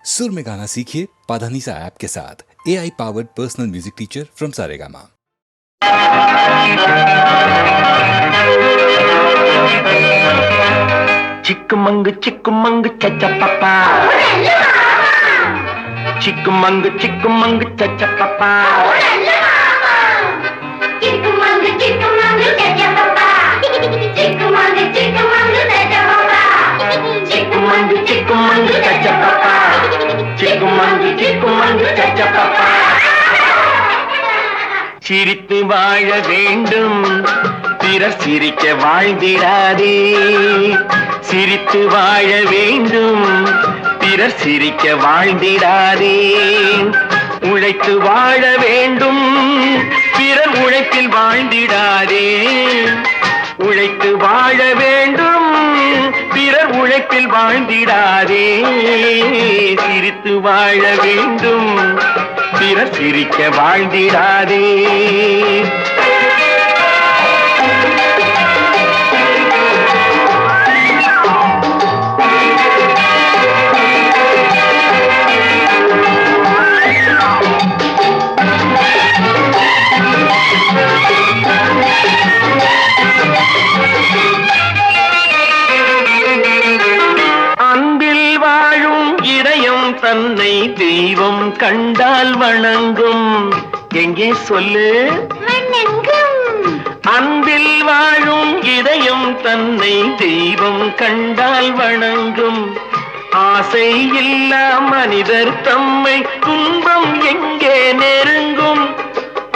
सुर में गाना सीखिए पाधानीसा ऐप के साथ। AI powered personal music teacher from Saregama. चिकमंग चचा पापा, चिकमंग चचा पापा, चिकमंग चचा पापा, चिकमंग चचा पापा, चिकमंग चचा पापा, चिकमंग चचा पापा। சிரித்து வாழ வேண்டும், பிறர் சிரிக்க வாழ்ந்திடாதே. சிரித்து வாழ வேண்டும், பிறர் சிரிக்க வாழ்ந்திடாதே. உழைத்து வாழ வேண்டும், பிறர் உழைப்பில் வாழ்ந்திடாதே. உழைத்து வாழ வேண்டும், பிறர் உழைப்பில் வாழ்ந்திடாதே. சிரித்து வாழ வேண்டும், பிறர் சிரிக்க வாழ்ந்திடாதே. அன்பில் வாழும் இதயம் தன்னை தெய்வம் கண்டால் வணங்கும். எங்கே சொல்லு? அன்பில் வாழும் இதயம் தன்னை தெய்வம் கண்டால் வணங்கும். ஆசை இல்லா மனிதர் தம்மை துன்பம் எங்கே நெருங்கும்.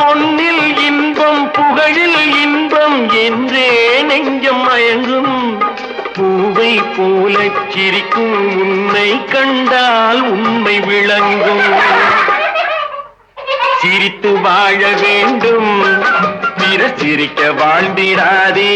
பொன்னில் இன்பம் புகழில் இன்பம் என்றே நெஞ்சம் மயங்கும். பூவை போல சிரிக்கும் உன்னை கண்டால் உண்மை விளங்கும். சிரித்து வாழ வேண்டும், பிறர் சிரிக்க வாழ்ந்திடாதே.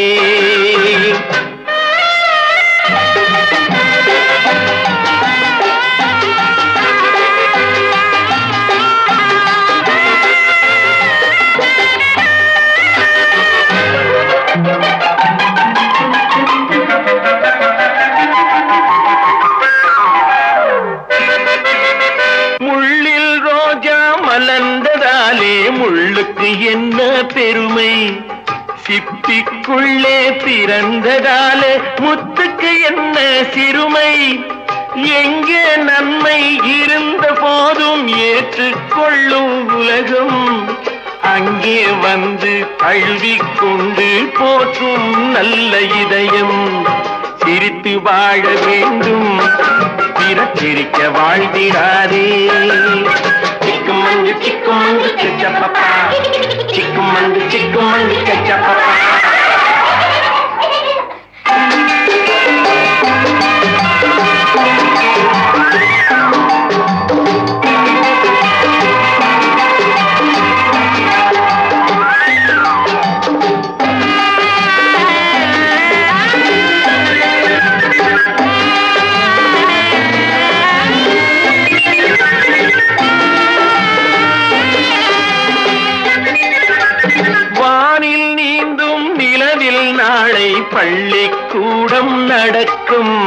முள்ளில் ரோஜா மலர்ந்ததாலே முள்ளுக்கு என்ன பெருமை. சிப்பிக்குள்ளே பிறந்ததாலே முத்துக்கு என்ன சிறுமை. எங்கே நன்மை இருந்த போதும் ஏற்றுக்கொள்ளும் உலகம், அங்கே வந்து தழுவிக்கொண்டு போற்றும் நல்ல இதயம். சிரித்து வாழ வேண்டும், பிறர் சிரிக்க வாழ்ந்திடாதே. சிக்குமங்கு சச்சா பாப்பா, சிக்குமங்கு சச்சா பாப்பா. நாளை பள்ளிக்கூடம் நடக்கும்.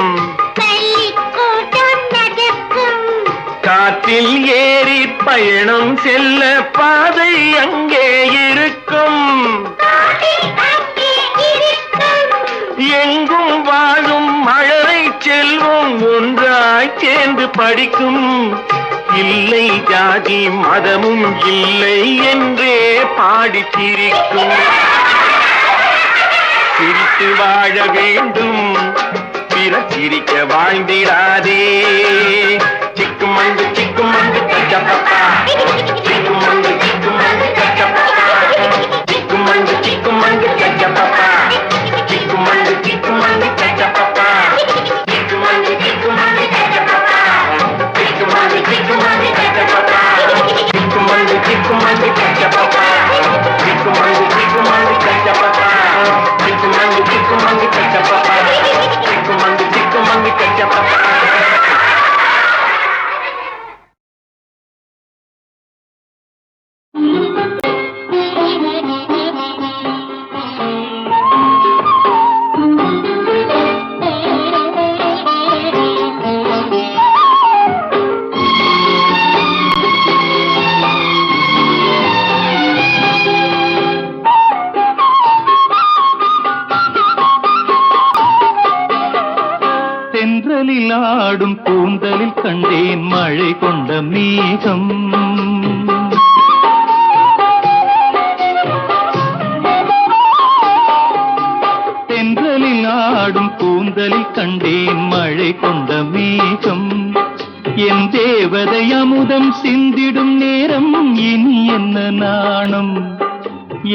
காற்றில் ஏறி பயணம் செல்ல பாதை அங்கே இருக்கும். எங்கும் வாழும் மழலை செல்வம் ஒன்றாய் சேர்ந்து படிக்கும். இல்லை ஜாதி மதமும் இல்லை என்றே பாடி சிரிக்கும். சிரித்து வாழ வேண்டும், பிறர் சிரிக்க வாழ்ந்திடாதே. சிக்குமங்கு சச்சா பாப்பா, சிக்குமங்கு சச்சா பாப்பா, சிக்குமங்கு சச்சா பாப்பா, சிக்குமங்கு சச்சா பாப்பா, சிக்குமங்கு சச்சா பாப்பா, சிக்குமங்கு சச்சா பாப்பா, சிக்குமங்கு சச்சா பாப்பா, சிக்குமங்கு சச்சா பாப்பா. Chick-a-monkey, chick-a-monkey, catch-a-papa. Chick-a-monkey, chick-a-monkey, catch-a-papa. கூந்தலில் கண்டேன் மழை கொண்ட மேகம். தென்றலில் ஆடும் கூந்தலில் கண்டேன் மழை கொண்ட மேகம். என் தேவதை அமுதம் சிந்திடும் நேரம் இனி என்ன நாணம்.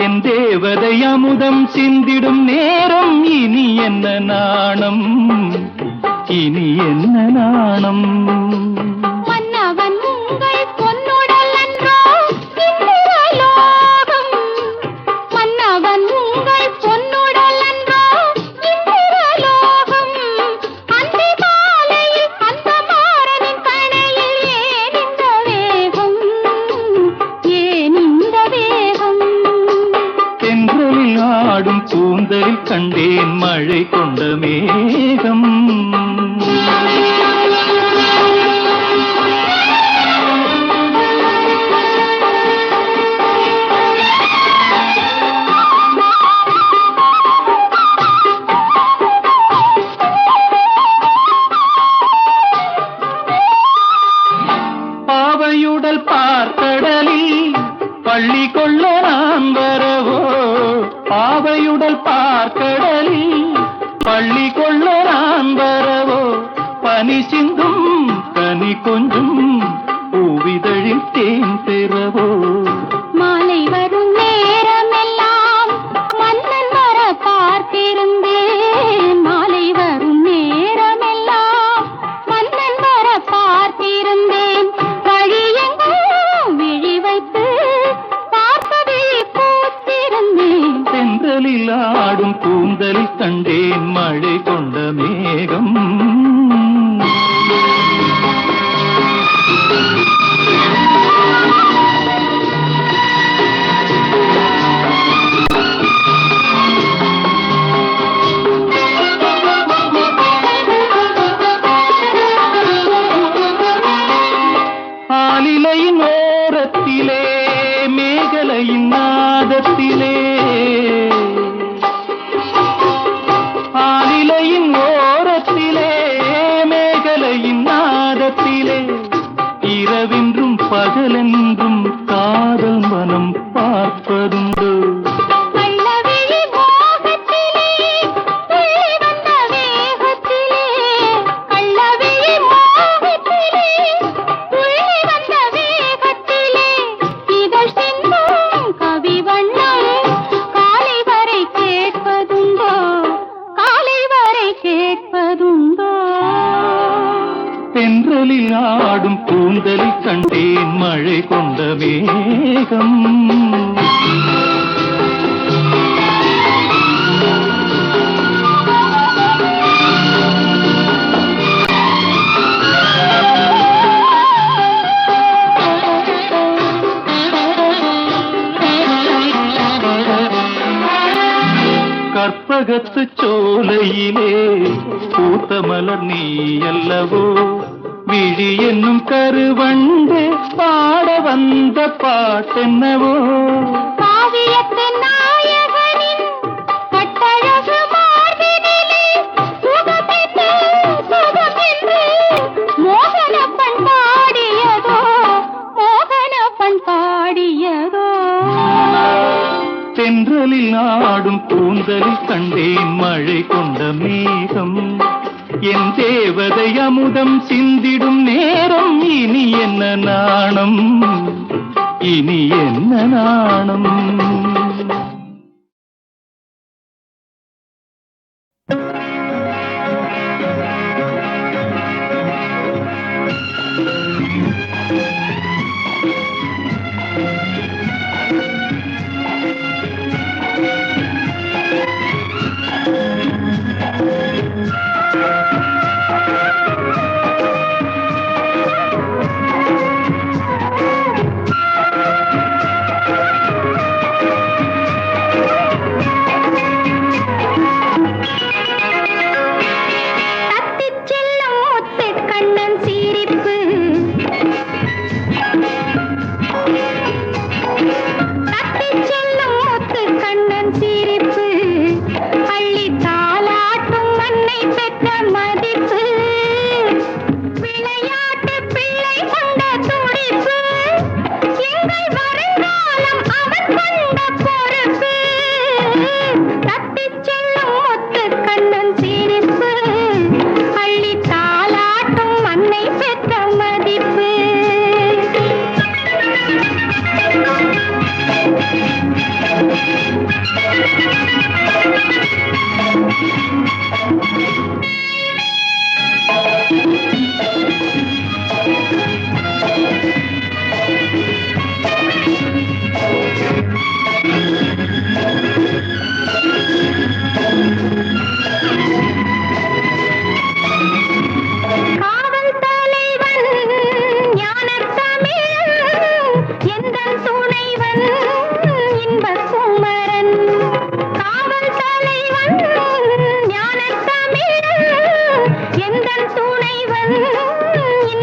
என் தேவதை அமுதம் சிந்திடும் நேரம் இனி என்ன நாணம், இனி என்ன நாணம். மன்னவன் உங்கள் பொன்னுடல் அன்றோ இந்திரலோகம். மன்னவன் உங்கள் பொன்னுடல் அன்றோ இந்திரலோகம். அந்தி மாலையில் அந்த மாறனின் கணையில் ஏன் இந்த வேகம், ஏன் இந்த வேகம். தென்றலில் ஆடும் கூந்தலில் கண்டேன் மழை கொண்ட மேகம். பாவையுடல் பார்க்கடலில் பள்ளி கொள்ள நான் வரவோ. பாவையுடல் பார்க்கடலில் பள்ளி கொள்ள நான் வரவோ. பனி சிந்தும் கனி கொஞ்சும் பூவிதழில் தேன் பெறவோ. மாலை வரும் நேரமெல்லாம் மன்னன் வர பார்த்திருந்தேன். மாலை வரும் நேரமெல்லாம் மன்னன் வர பார்த்திருந்தேன். வழியெங்கும் விழி வைத்து பார்ப்பதை பூத்திருந்தேன். தென்றலில் ஆடும் கூந்தலில் கண்டேன் மழை கொண்ட மேகம். ஆலிலையின் ஓரத்திலே மேகலையின் நாதத்திலே. ஆலிலையின் ஓரத்திலே மேகலையின் நாதத்திலே. இரவென்றும் பகலென்றும் காதல் மனம் பார்ப்பதுண்டு. கள்ளவிழி மோகத்திலே துள்ளி வந்த வேகத்திலே. கள்ளவிழி மோகத்திலே துள்ளி வந்த வேகத்திலே. இதழ் சிந்தும் கவி வண்ணம் காலை வரை கேட்பதுண்டோ, காலை வரை கேட்பதுண்டோ. தென்றலில் ஆடும் கூந்தலில் கண்டேன் மழை கொண்ட மேகம். கற்பகத்து சோலையிலே பூத்த மலர் நீ அல்லவோ. விழி என்னும் கருவண்டு பாட வந்த பாட்டென்னவோ. காவியத்து நாயகனின் கட்டழகு மார்பினிலே சுகமென்று சுகமென்று மோகனப்பண் பாடியதோ, மோகனப்பண் பாடியதோ. தென்றலில் ஆடும் கூந்தலில் கண்டேன் மழை கொண்ட மேகம். என் தேவதை அமுதம் சிந்திடும் நேரம் இனி என்ன நாணம், இனி என்ன நாணம்.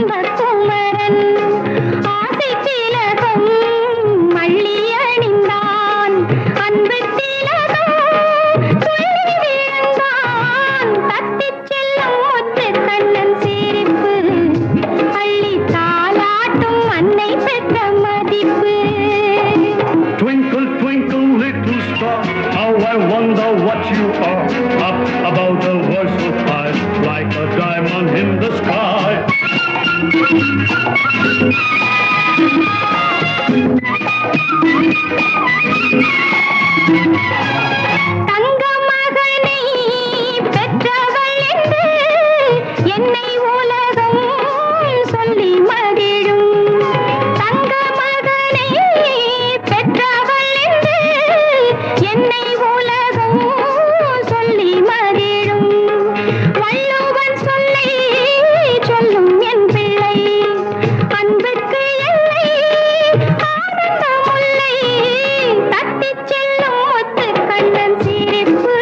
இன்பக்குமரன் ஆசை திலகம் மள்ளி அணிந்தான் அன்பு திலகம் சொல்லி விழுந்தான் தத்திச் செல்லும் முத்து கண்ணன் சிரிப்பு அள்ளி தாலாட்டும் அன்னை பெற்ற மதிப்பு. Twinkle, twinkle, little star, how I wonder what you are. Up above the world so high, like a diamond in the sky. தங்க மகனை பெற்றவள் என்று என்னை உலகம் சொல்லி மகிழும். தங்க மகனை பெற்றவள் என்று என்னை உலகம் சொல்லி மகிழும். வள்ளுவன் சொல்லை சொல்லும் என் பிள்ளை அன்புக்கு எல்லை ஆனந்த முல்லை தட்டிச் செல்லும் முத்து கண்ணன் சிரிப்பு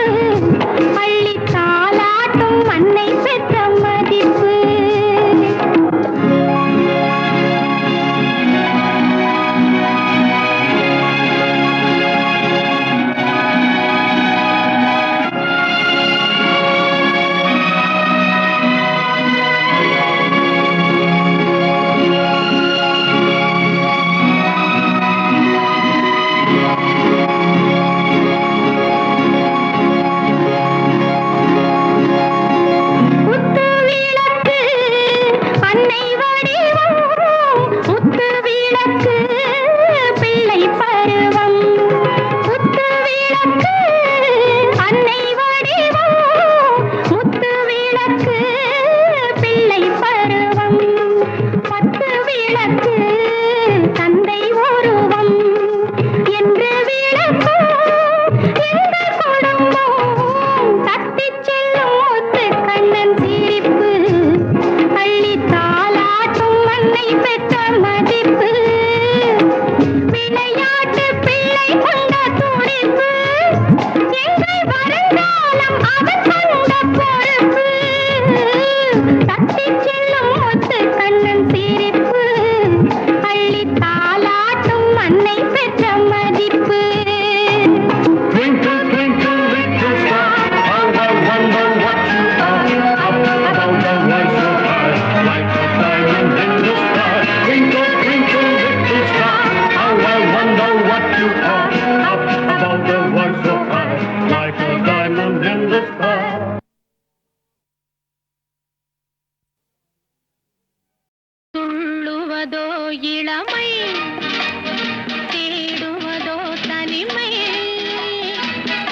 அள்ளி தாலாட்டும் அன்னை பெற்ற மதிப்பு. முத்து விளக்கு அன்னை வடிவம் முத்து விளக்கு பிள்ளை பருவம். முத்து விளக்கு அன்னை வடிவம் முத்து விளக்கு பிள்ளை பருவம். பத்து விளக்கு தந்தை உருவம் என்று விளக்கும் எங்கள் குடும்பம் தட்டிச் செல்லும் முத்து கண்ணன் சிரிப்பு அள்ளி தாலாட்டும் அன்னை பெற்ற மதிப்பு. விளையாட்டு பிள்ளை கொண்ட துடிப்பு எங்கள் வருங்காலம் அவன் கொண்ட பொறுப்பு தட்டிச் செல்லும் முத்து கண்ணன் சிரிப்பு அள்ளி தாலாட்டும் அன்னை பெற்ற மதிப்பு. Twinkle, twinkle, little star, how I wonder what you are. Up above the world so high, like a diamond in the sky. Twinkle, twinkle, little star, how I wonder what you are. Up above the world so high, like a diamond in the sky. Thulluvadho இளமை தேடுவதோ தனிமை.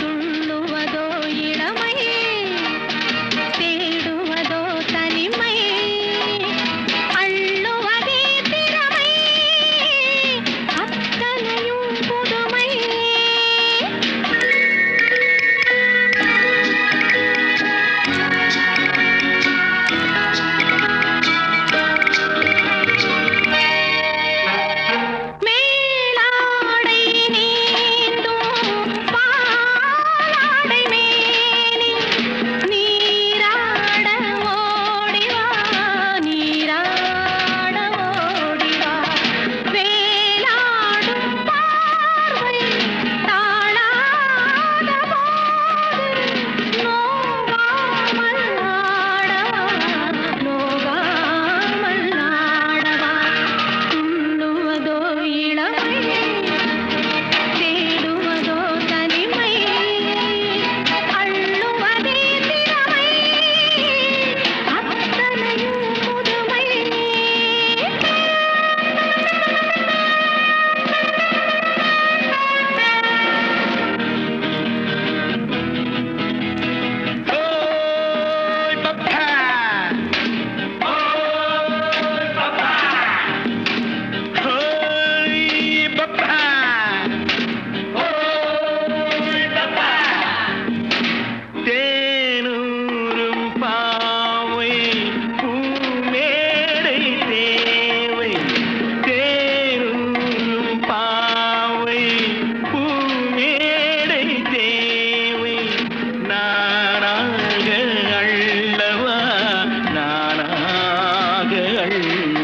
துள்ளுவதோ இளமை தேடுவதோ தனிமை. அள்ளுவதே திறமை அத்தனையும் புதுமை.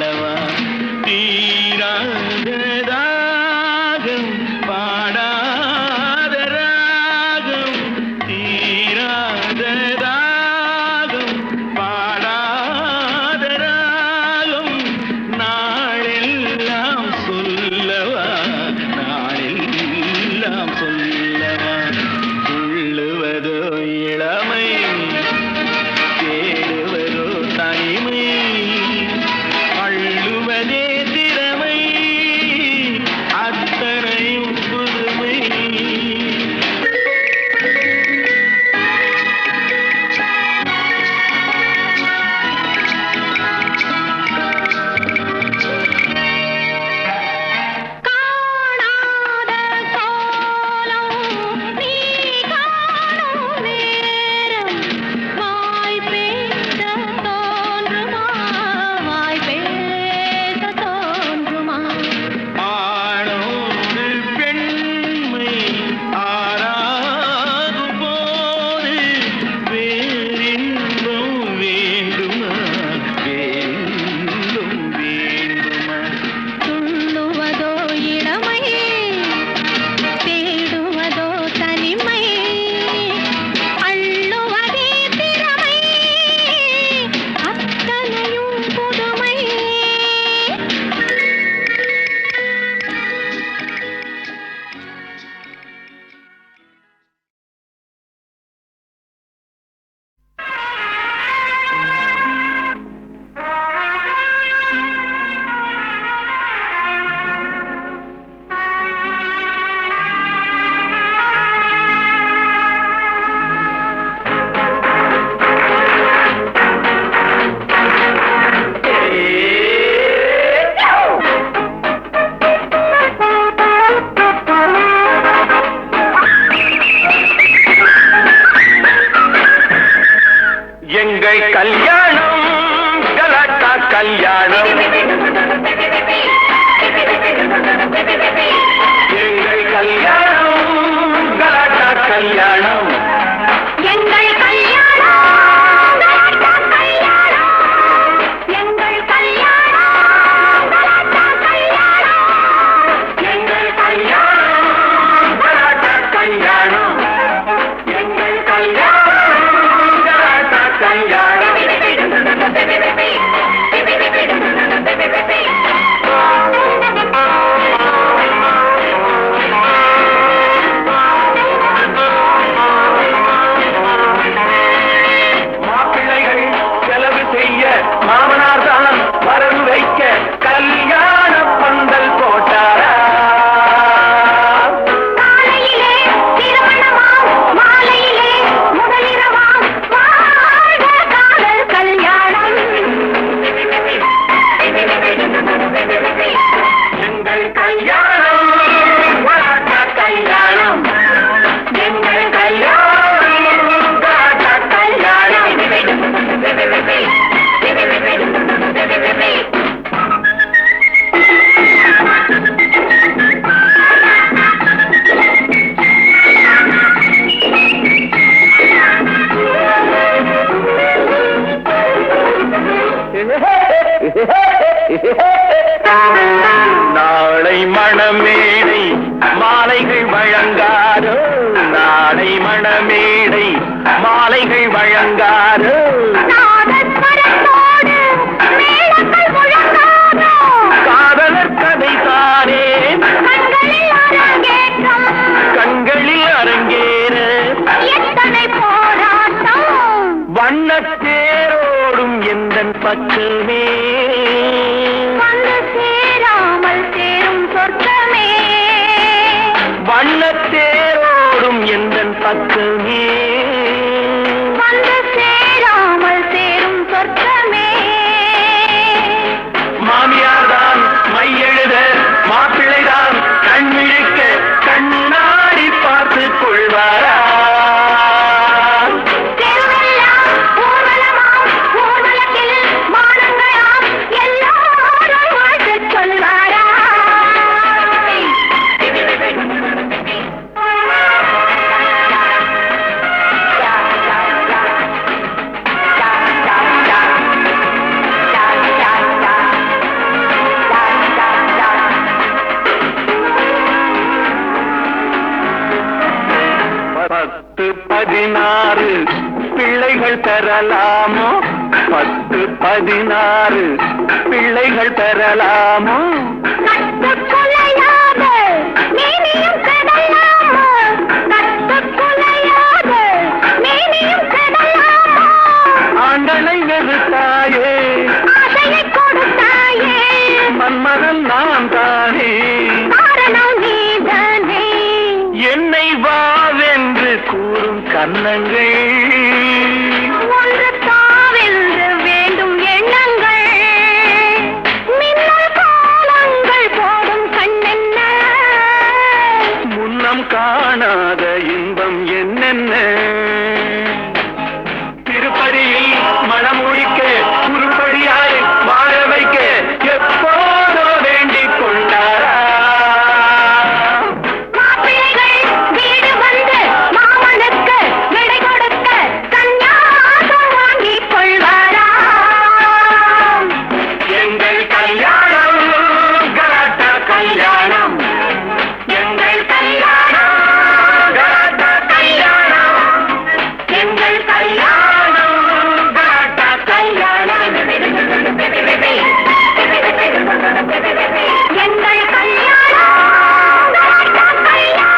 சொல்லவா தீராத ராகம் பாடாத ராகம் தீராத ராகம் பாடாத ராகம் நாளெல்லாம் சொல்லவா நாளெல்லாம் சொல்லவா துள்ளுவதோ இளமை தேடுவதோ தனிமை அள்ளுவதே திறமை அத்தனையும் புதுமை காணாத கோலம் நீ காணும் நேரம் வாய் பேச தோன்றுமா வாய் பேச தோன்றுமா ஆணோடு பெண்மை ஆறாகும் போது வேறின்பம் வேண்டுமா வேறின்பம் வேண்டுமா துள்ளுவதோ இளமை தேடுவதோ தனிமை அள்ளுவதே திறமை அத்தனையும் புதுமை எங்கள் கல்யாணம் கலாட்டா கல்யாணம் எங்கள் கல்யாணம் கலாட்டா கல்யாணம் எங்கள் கல்யாணம் கலாட்டா கல்யாணம் எங்கள் கல்யாணம் கலாட்டா கல்யாணம் எங்கள் கல்யாணம் கலாட்டா கல்யாணம் எங்கள் கல்யாணம் கலாட்டா கல்யாணம் மாப்பிள்ளைகள் செலவு செய்ய மாமனார் தான் வரவு வைக்க கல்யாண பந்தல் போட்டாரா காலையிலே திருமணமாம் மாலையிலே முதலிரவாம் வாழ்க காதல் கல்யாணம் எங்கள் கல்யாணம் கலாட்டா கல்யாணம் எங்கள் கல்யாணம் கலாட்டா கல்யாணம் நாளை மணமேடை மாலைகள் வழங்காரோ நாளை மணமேடை மாலைகள் வழங்காரோ நாதஸ்வரத்தோடு மேளங்கள் முழங்காதோ காதலர் கதை தானே கண்களில் அரங்கேற்றம் கண்களில் அரங்கேற எத்தனை போராட்டம் வண்ணத்தேரோடும் எந்தன் பக்கமே வந்து சேராமல் சேரும் சொர்க்கமே வண்ணத்தேரோடும் எந்தன் பக்கமே வந்து சேராமல் சேரும் சொர்க்கமே மாமியார் தான் மையெழுத மாப்பிள்ளைதான் கண்மிழிக்க கண்ணாடி பார்த்து கொள்வாரா தெருவெல்லாம் ஊர்வலமாம் ஊர்வலத்தில் மானங்களாம் எல்லாரும் வாழ்த்துச் சொல்வாரா 16 பிள்ளைகள் பெறலாமோ 10 16 பிள்ளைகள் பெறலாமோ கட்டுக்குலையாத மேனியும் கடலாமா கட்டுக்குலையாத மேனியும் கடலாமா ஆண்டனை வெறுத்தாயே ஆசையை கொடுத்தாயே மன்மதன் நான் தானே காரணம் நீதானே என்னை வாவென்று கூறும் கன்னங்கள் ஒன்று தாவென்று வேண்டும் எண்ணங்கள் மின்னல் காலங்கள் போடும் கண்ணென்ன முன்னம் காணாத இன்பம் என்னென்ன திருப்பதியில் மனமுடிக்க உருப்படியாய் வாழ வைக்க எப்போதோ வேண்டிக் கொண்டாரா மாப்பிள்ளைகள் வீடு வந்து மாமனுக்கு விடை கொடுக்க கன்னியாசம் வாங்கிக் கொள்வாரா எங்கள் கல்யாணம் கலாட்டா கல்யாணம் எங்கள் கல்யாணம் கலாட்டா கல்யாணம் எங்கள் கல்யாணம் கலாட்டா கல்யாணம் எங்கள் கல்யாணம் கலாட்டா கல்யாணம் எங்கள் கல்யாணம் கலாட்டா கல்யாணம்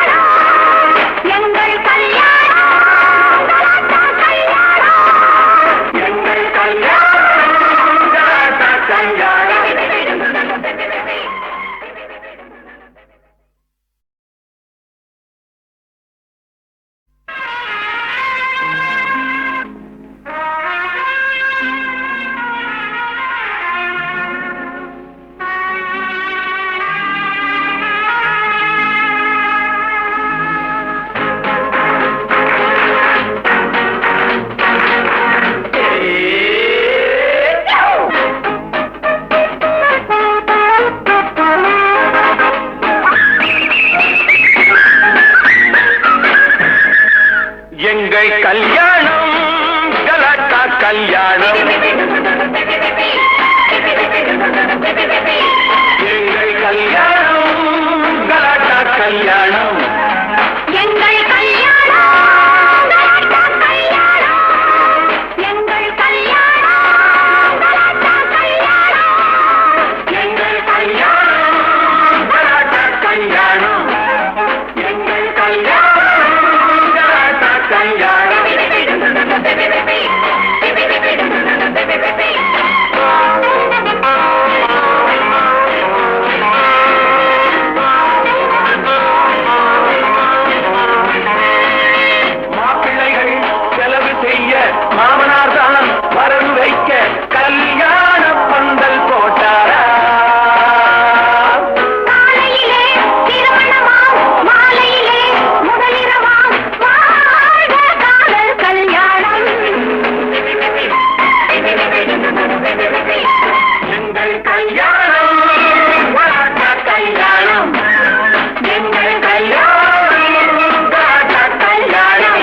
எங்கள் கல்யாணம் கலாட்டா கல்யாணம் எங்கள் கல்யாணம் கலாட்டா கல்யாணம் எங்கள் கல்யாணம் கலாட்டா கல்யாணம் எங்கள் கல்யாணம் கலாட்டா கல்யாணம் எங்கள் கல்யாணம் கலாட்டா கல்யாணம் எங்கள் கல்யாணம் கலாட்டா கல்யாணம் எங்கள் கல்யாணம் கலாட்டா கல்யாணம் மாப்பிள்ளைகள் செலவு செய்ய மாமனார் தான் வரவு வைக்க கல்யாண பந்தல் போட்டாரா காலையிலே திருமணமாம் மாலையிலே முதலிரவாம் வாழ்க காதல் கல்யாணம் எங்கள் கல்யாணம் கலாட்டா கல்யாணம் எங்கள் கல்யாணம் கலாட்டா கல்யாணம்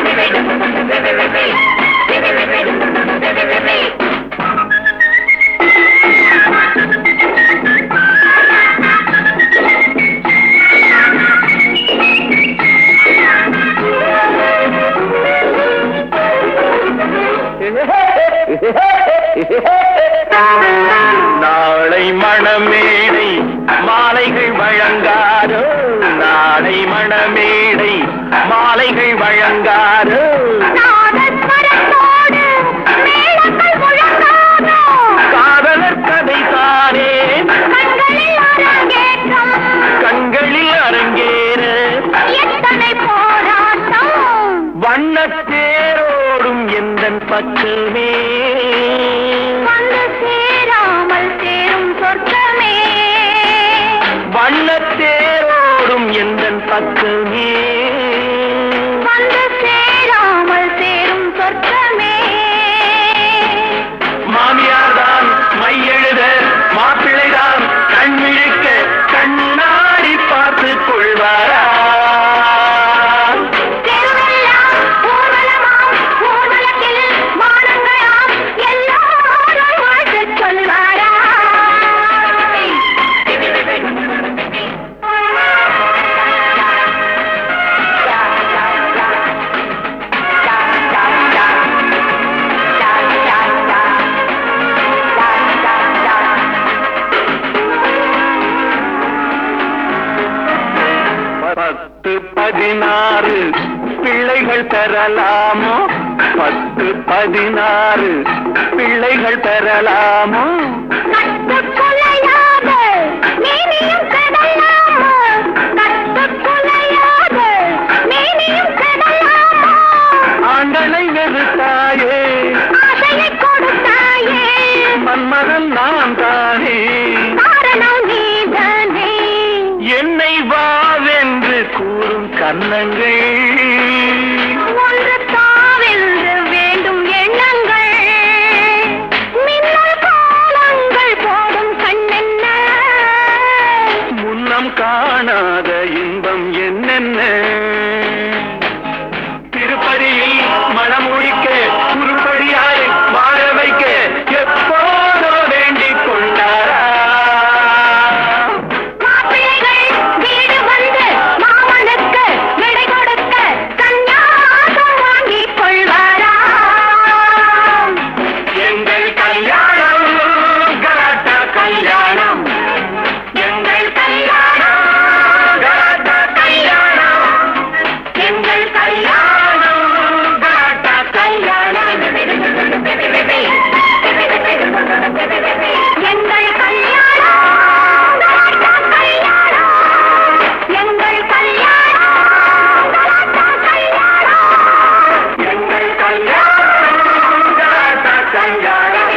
நாளை மணமேடை மாலைகள் வழங்காரோ நாளை மணமேடை மாலைகள் வழங்காரோ நாதஸ்வரத்தோடு மேளங்கள் முழங்காதோ காதலர் கதை தானே கண்களில் அரங்கேற்றம் கண்களில் அரங்கேற எத்தனை போராட்டம் வண்ணத்தேரோடும் எந்தன் பக்கமே வந்து சேராமல் சேரும் சொர்க்கமே வண்ணத்தேரோடும் எந்தன் பக்கமே வந்து சேராமல் சேரும் சொர்க்கமே மாமியார் தான் மையெழுத மாப்பிள்ளைதான் கண்மிழிக்க கண்ணாடி பார்த்து கொள்வாரா தெருவெல்லாம் ஊர்வலமாம் ஊர்வலத்தில் மானங்களாம் எல்லாரும் வாழ்த்துச் சொல்வாரா 16 பிள்ளைகள் பெறலாமோ 10 16 பிள்ளைகள் பெறலாமோ கட்டுக்குலையாத மேனியும் கடலாமோ கட்டுக்குலையாத மேனியும் கடலாமோ ஆண்டனை வெறுத்தாயே ஆசையை கொடுத்தாயே மன்மகன் நான் தானே காரணம் நீதானே என்னை வாவென்று கூறும் கன்னங்கள் ஒன்று தாவென்று வேண்டும் எண்ணங்கள் மின்னல் காலங்கள் போடும் கண்ணென்ன முன்னம் காணாத இன்பம் என்னென்ன திருப்பதியில் மனம் முடிக்க உருப்படியாய் வாழ வைக்க எப்போதோ வேண்டிக் கொண்டாரா மாப்பிள்ளைகள் வீடு வந்து மாமனுக்கு விடை கொடுக்க கன்னியாசம் வாங்கிக் கொள்வாரா எங்கள் கல்யாணம் கலாட்டா கல்யாணம் எங்கள் கல்யாணம் கலாட்டா கல்யாணம் எங்கள் கல்யாணம் கலாட்டா கல்யாணம் எங்கள் கல்யாணம் கலாட்டா கல்யாணம் எங்கள் கல்யாணம் கலாட்டா கல்யாணம் எங்கள் கல்யாணம் கலாட்டா கல்யாணம்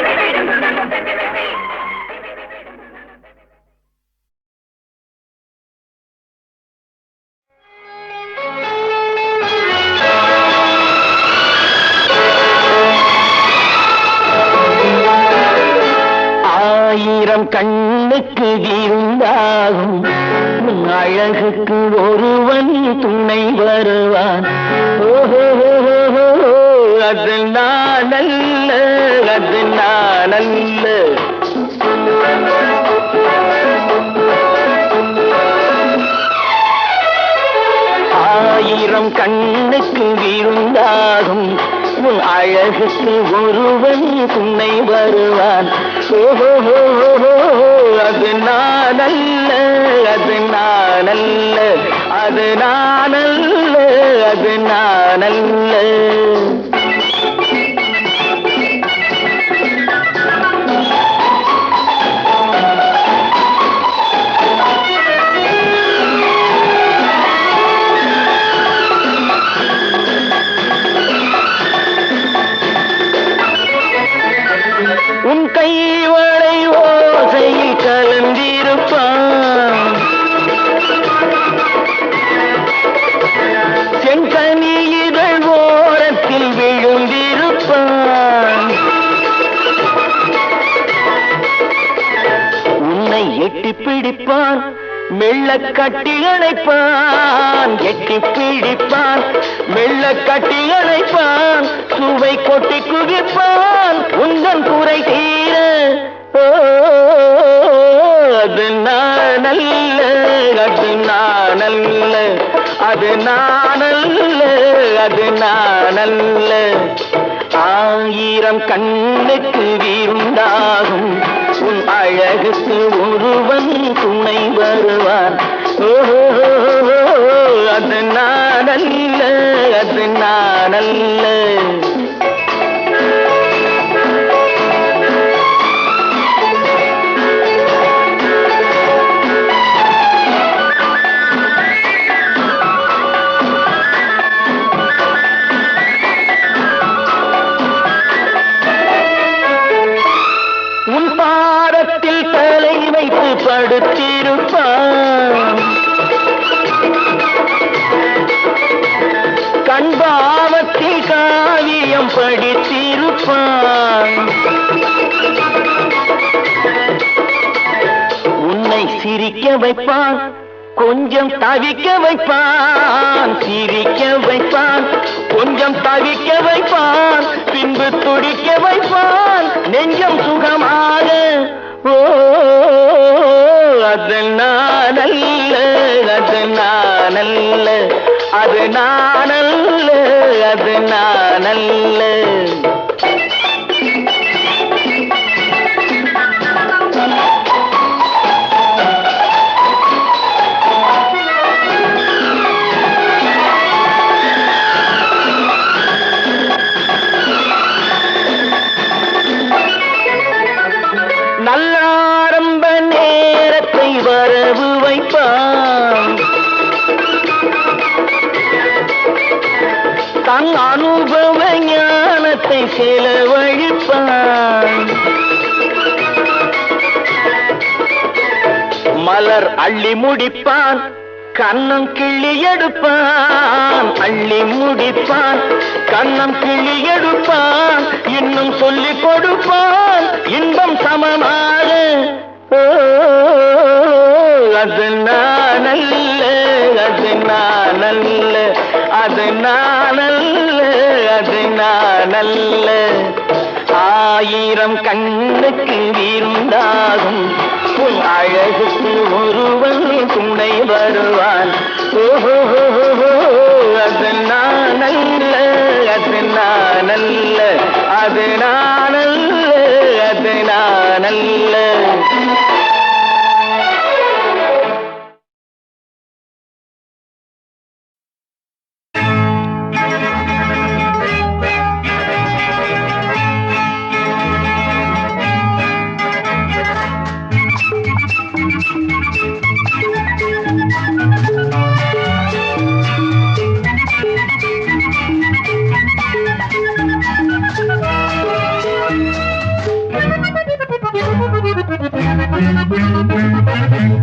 ஆயிரம் கண்ணுக்கு விருந்தாகும் உன் அழகுக்கு ஒருவன் துணை வருவான் ஓஹோ அது நான் அல்ல அது நான் அல்ல ஆயிரம் கண்ணுக்கு விருந்தாகும் உன் அழகுக்கு ஒருவன் துணை வருவான் ஓஹோ அது நான் அல்ல அது நான் அல்ல அது நான் அல்ல அது நான் அல்ல உன் கைவளை ஓசையில் கலந்திருப்பான் செங்கனி இதழ் ஓரத்தில் விழுந்திருப்பான் உன்னை எட்டி பிடிப்பான் மெல்ல கட்டி அணைப்பான் எட்டி பிடிப்பான் மெல்ல கட்டி அணைப்பான் சுவை கொட்டி குவிப்பான் உந்தன் குறை தீர ஓ அது நான் அல்ல அது நான் அல்ல அது நான் அல்ல அது நான் அல்ல ஆயிரம் கண்ணுக்கு விருந்தாகும் உன் அழகுக்கு ஒருவன் துணை வருவான் ஓஹோ அது நான் அல்ல அது நான் அல்ல உன் பாதத்தில் தலை வைத்து படுத்திருப்பான் கண் பாவத்தில் காவியம் படித்திருப்பான் உன்னை சிரிக்க வைப்பான் கொஞ்சம் தவிக்க வைப்பான் சிரிக்க வைப்பான் கொஞ்சம் தவிக்க வைப்பான் பின்பு துடிக்க வைப்பான் நெஞ்சம் சுகமாக ஓ அது நான் அல்ல அது நான் அல்ல அது நான் அல்ல அது நான் அல்ல வரவு வைப்பான், தன் அனுபவ ஞானத்தை செலவழிப்பான். மலர் அள்ளி முடிப்பான், கண்ணம் கிள்ளி எடுப்பான். அள்ளி முடிப்பான், கண்ணம் கிள்ளி எடுப்பான். இன்னும் சொல்லிக் கொடுப்பான் இன்பம் சமமாக. அது நானல்ல, அது நானல்ல, அது நானல்ல, அது நானல்ல. ஆயிரம் கண்ணுக்கு விருந்தாகும் உன் அழகுக்கு ஒருவன் துணை வருவான். ஓஹோ, அது நானல்ல, அது நானல்ல, அது நானல்ல, அது நானல்ல.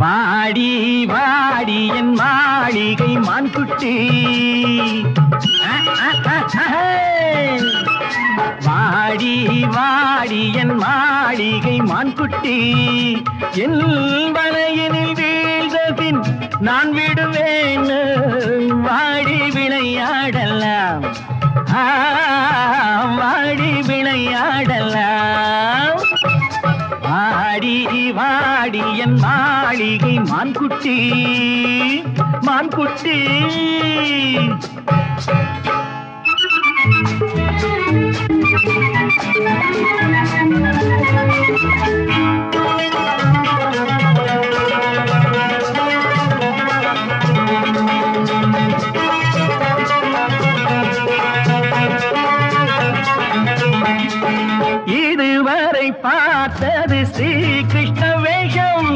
வாடி வாடி என் மாளிகை மான்குட்டி, வாடி வாடி என் மாளிகை மான்குட்டி. என் வலையினில் வீழ்ந்த பின் நான் விடுவேன், வாடி விளையாடலாம், வாடி விளையாடலாம். வாடி வாடி என் மாளிகை மான்குட்டி, மான்குட்டி. இதுவரை பார்த்தது ஸ்ரீ கிருஷ்ண வேஷம்,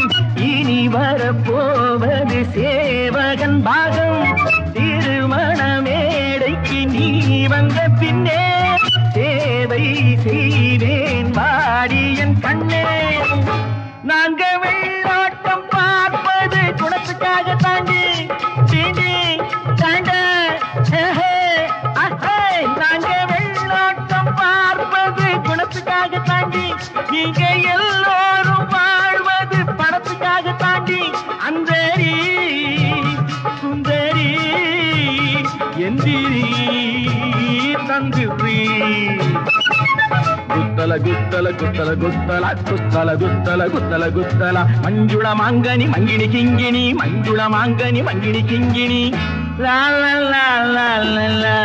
இனி வரப்போவது சேவகன் பாகம். திருமண மேடைக்கு நீ வந்த பின்னே சேவை செய்வேன் வாடி என் கண்ணே. நாங்க வெள்ளாட்டம் பார்ப்பது குணத்துக்காக தாண்டி தீண்டி தாண்ட. நாங்க வெள்ளாட்டம் பார்ப்பது குணத்துக்காக தாண்டி, நீங்க எல்லோரும் வாழ்வது பணத்துக்காக தாண்டி. அந்தரி சுந்தரி எந்திரி தந்திரி. குத்தல குத்தல குத்தல குத்தல குத்தல குத்தல குத்தல குத்தல. மஞ்சுள மாங்கனி மங்கினி கிங்கினி, மஞ்சுள மாங்கனி மங்கினி கிங்கினி. லா லா லா லா லா லா,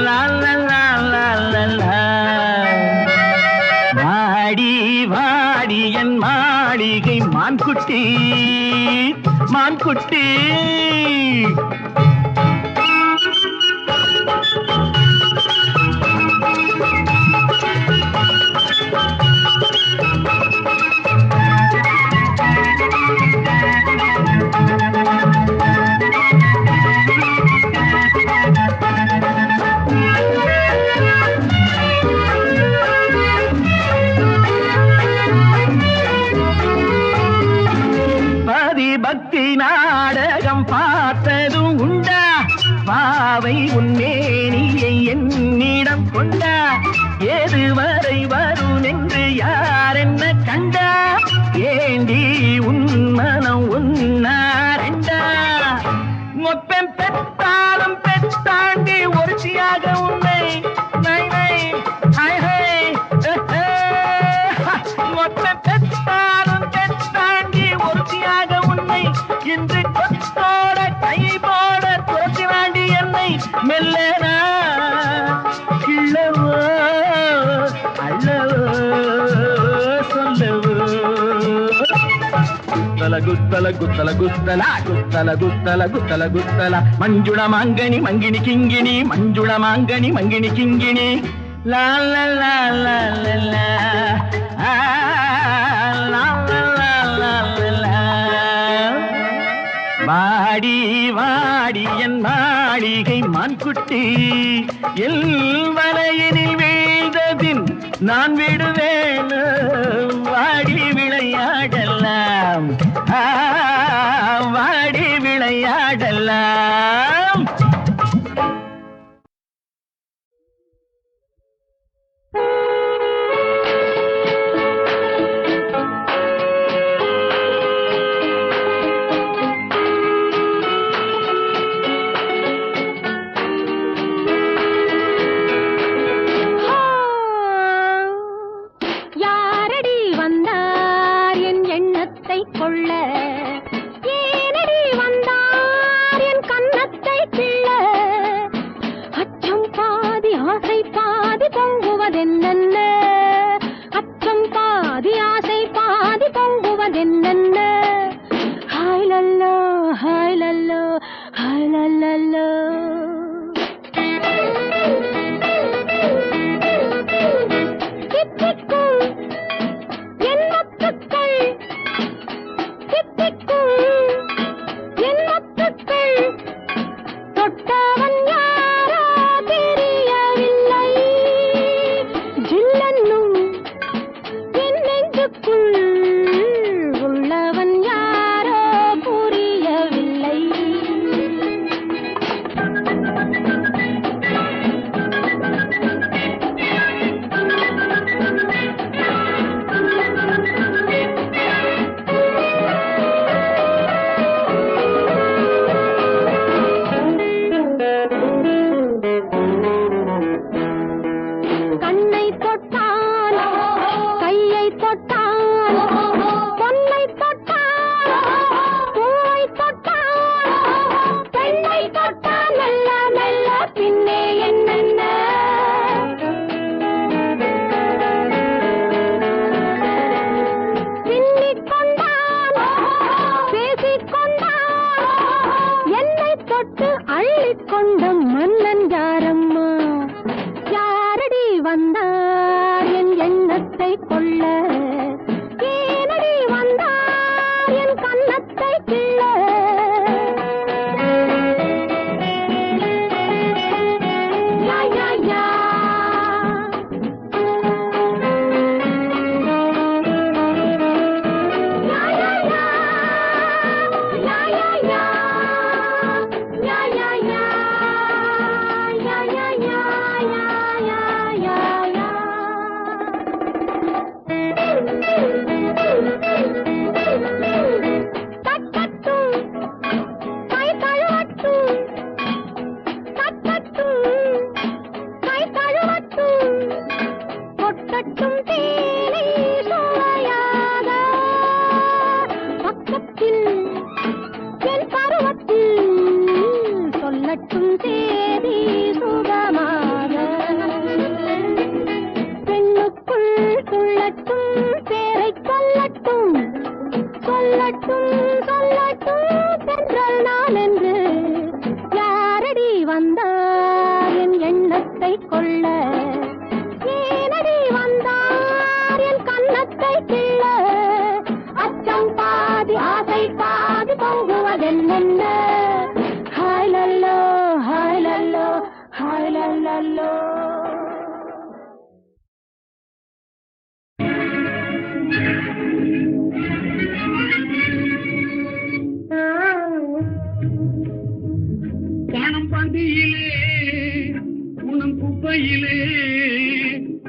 லா லா லா லா லா லா. வாடி வாடி என் மாளிகை மான்குட்டி, மான்குட்டி. பக்தி நாடகம் பார்த்ததும் உண்டா, பாவை உன்னேனியை என்னிடம் கொண்டா. எதுவரை வரும் என்று யார் என்ன கண்டா, ஏண்டி உன் மனம் உன்னாரெண்டா. மொப்பம் பெற்றாலும் பெற்றாண்டி ஒருத்தியாக உன்னை மொப்பம் பெற்றாலும் பெற்றாண்டி ஒருத்தியாக உன்னை இன்று கொத்தோட கை போட துரத்தி வாண்டி என்னை மெல்லனா கிள்ளவோ அள்ளவோ சொல்லவோ. குத்தல குத்தல குத்தல குத்தல குத்தல குத்தல குத்தல குத்தல. மஞ்சுள மாங்கனி மங்கினி கிங்கினி, மஞ்சுள மாங்கனி மங்கினி கிங்கினி. லா லா லா லா லா லா லா லா லா வாடி வாடி என் மாளிகை மான்குட்டி எல் வலையினில் வீழ்ந்தபின் நான் விடுவேன் வாடி விளையாடலாம் வாடி விளையாடலாம்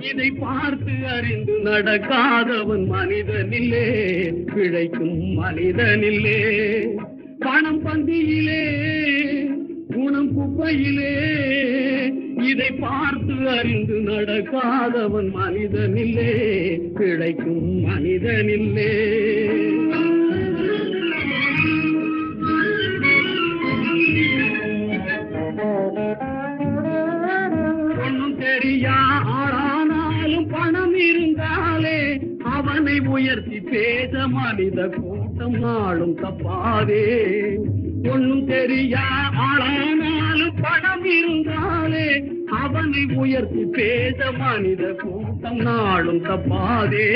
இதை பார்த்து அறிந்து நடக்காதவன் மனிதனில்லே, பிழைக்கும் மனிதனில்லே. பணம் பந்தியிலே குணம் குப்பையிலே, இதை பார்த்து அறிந்து நடக்காதவன் மனிதனில்லே, பிழைக்கும் மனிதனில்லே. ஒன்னும் தெரியா ஆளானாலும் பணம் இருந்தாலே அவனை உயர்த்தி பேச மனித கூட்டம் நாளும் தப்பாதே. ஒன்னும் தெரியா ஆளானாலும் பணம் இருந்தாலே அவனை உயர்த்தி பேச மனித கூட்டம் நாளும் தப்பாதே.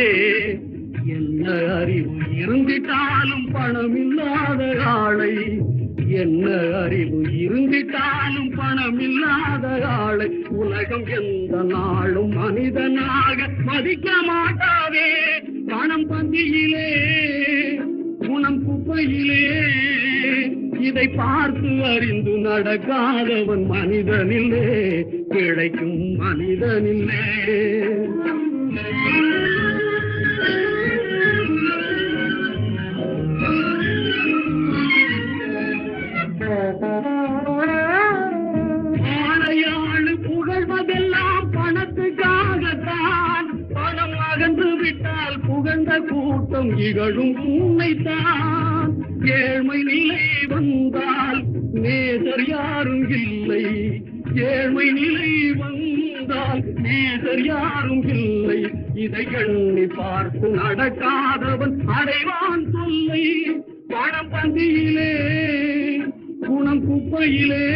என்ன அறிவு இருந்திட்டாலும் பணம் இல்லாத ஆளை என்ன அறிவு இருந்திட்டாலும் பணம் இல்லாத ஆளை உலகம் எந்த நாளும் மனிதனாக மதிக்க மாட்டாதே. பணம் பந்தியிலே குணம் குப்பையிலே இதை பார்த்து அறிந்து நடக்காதவன் மனிதனில்லே, கிடைக்கும் மனிதனில்லே. ஆணையாளு புகழ்வதெல்லாம் பணத்துக்காகத்தான். பணம் அகன்று விட்டால் புகழ்ந்த கூட்டம் இகழும் உண்மைத்தான். ஏழ்மை நிலை வந்தால் நேசர் யாரும் இல்லை. ஏழ்மை நிலை வந்தால் நேசர் யாரும் இல்லை. இதை எண்ணி பார்த்து நடக்காதவன் அடைவான் தொல்லை. பணம் பந்தியிலே குணம் குப்பையிலே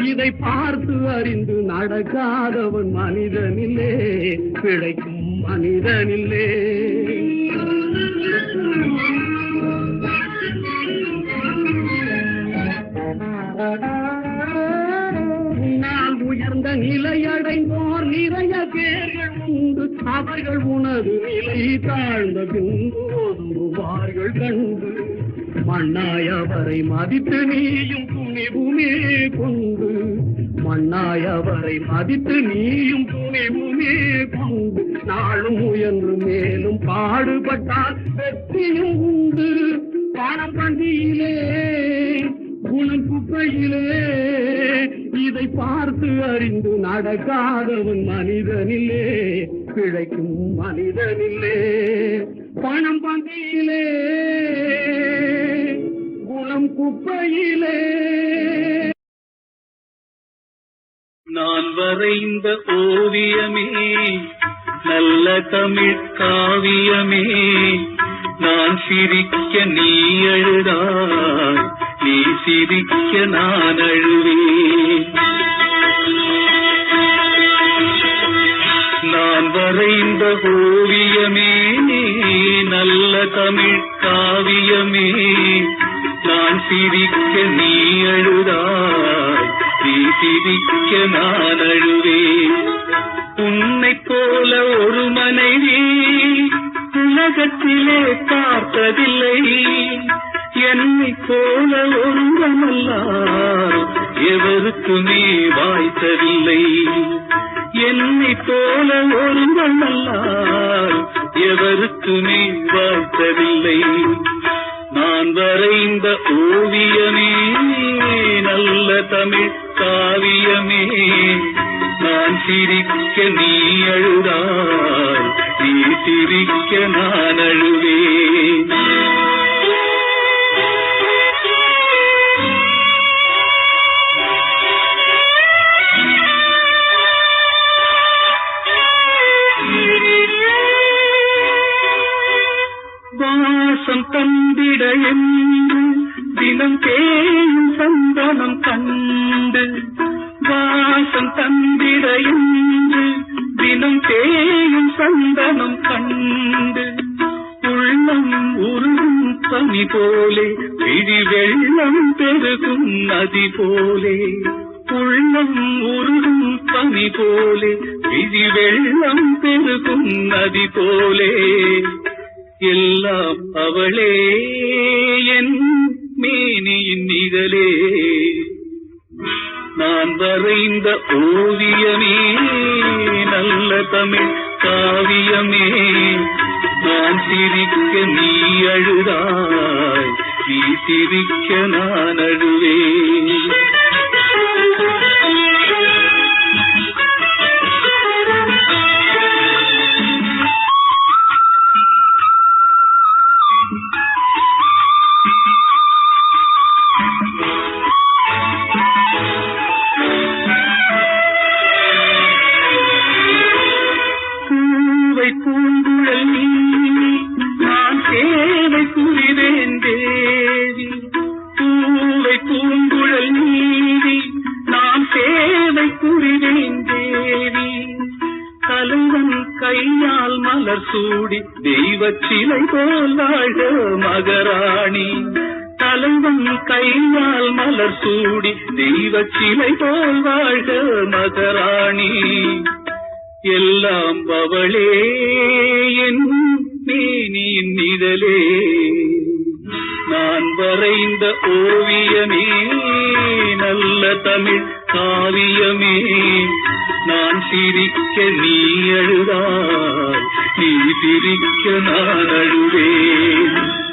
இதை பார்த்து அறிந்து நடக்காதவன் மனிதனில்லே, பிழைக்கும் மனிதனில்லே. உன்னால் உயர்ந்த நிலையடைந்தோர் நிறைய பேர்கள் உண்டு. அவர்கள் உனது நிலை தாழ்ந்த பின்பு ஒதுங்குவார்கள் கண்டு. மண்ணாய் அவரை மதித்து நீயும் துணிவுமே கொண்டு. மண்ணாய் அவரை மதித்து நீயும் துணிவுமே கொண்டு. நாளும் முயன்று மேலும் பாடுபட்டால் வெற்றியும் உண்டு. பணம் பந்தியிலே குணம் குப்பையிலே இதை பார்த்து அறிந்து நடக்காதவன் மனிதனில்லே, பிழைக்கும் மனிதனில்லே. பணம் பந்தியிலே குணம் குப்பையிலே. நான் வரைந்த ஓவியமே நல்ல தமிழ் காவியமே. நான் சிரிக்க நீ அழுதாய், நீ சிரிக்க நான் அழுவேன். நான் வரைந்த ஓவியமே நல்ல தமிழ் காவியமே. நான் சிரிக்க நீ அழுதாய், நீ சிரிக்க நான் அழுவேன். உன்னை போல ஒரு மனைவி உலகத்திலே பார்த்ததில்லை. என்னை போல ஒருவனல்லார் எவருக்குமே வாய்த்ததில்லை. என்னை போல ஒருவனல்லார் எவருக்குமே வாய்த்ததில்லை. நான் வரைந்த ஓவியமே நல்ல தமிழ் காவியமே. நான் சிரிக்க நீ அழுதாய், நீ சிரிக்க நான் அழுவேன். வாசம் தந்திட என்று தினம் தேயும் சந்தனம் கண்டு. வாசம் தந்திட என்று தினம் தேயும் சந்தனம் கண்டு. உள்ளம் உருகும் பனி போலே விழி வெள்ளம் பெருகும் நதி போலே. உள்ளம் உருகும் பனி போலே விழி வெள்ளம் பெருகும் நதி போலே. எல்லாம் அவளே என் மேனியின் நிழலே. நான் வரைந்த ஓவியமே நல்ல தமிழ் காவியமே. நான் சிரிக்க நீ அழுதாய், நீ சிரிக்க நான் அழுவேன். பூங்குழல் நீ நான் சேவை புரிவேன் தேவி. பூவை பூங்குழல் நீதி நான் சேவை புரிவேன் தேவி. தலைவன் கையால் மலர் சூடி தெய்வ சிலை போல் வாழ்க மகராணி. தலைவன் கையால் மலர் சூடி தெய்வ சிலை போல் வாழ்க மகராணி. எல்லாம் அவளே என் மேனியின் நிழலே, நான் வரைந்த ஓவியமே நல்ல தமிழ் காவியமே. நான் சிரிக்க நீ அழுதால், நீ சிரிக்க நான் அழுவேன்.